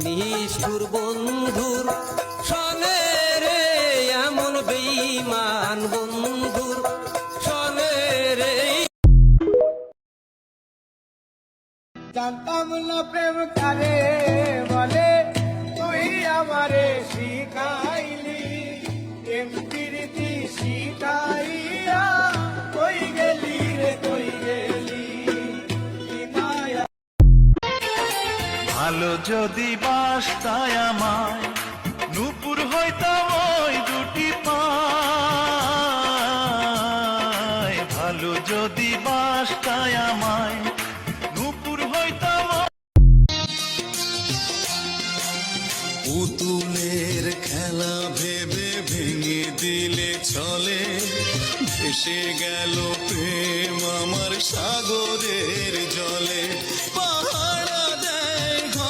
নিষ্ঠুর বন্ধুর সনে রে এমন বেঈমান বন্ধুর সনে রে। জানতাম না প্রেম কারে বলে, তুই আমারে শিখাইলি প্রেম প্রীতি শিখাইয়া, কই গেলি রে কই গেলি কি মায়া। ভালো যদি বাসতায় আমায়, নূপুর হইতাম ওই দুটি পায়। ভালো যদি বাসতায় আমায়, নূপুর হইতাম। পুতুলের খেলা ভেবে ভেঙে দিলে চলে, ভেসে গেল প্রেম আমার সাগরের জলে।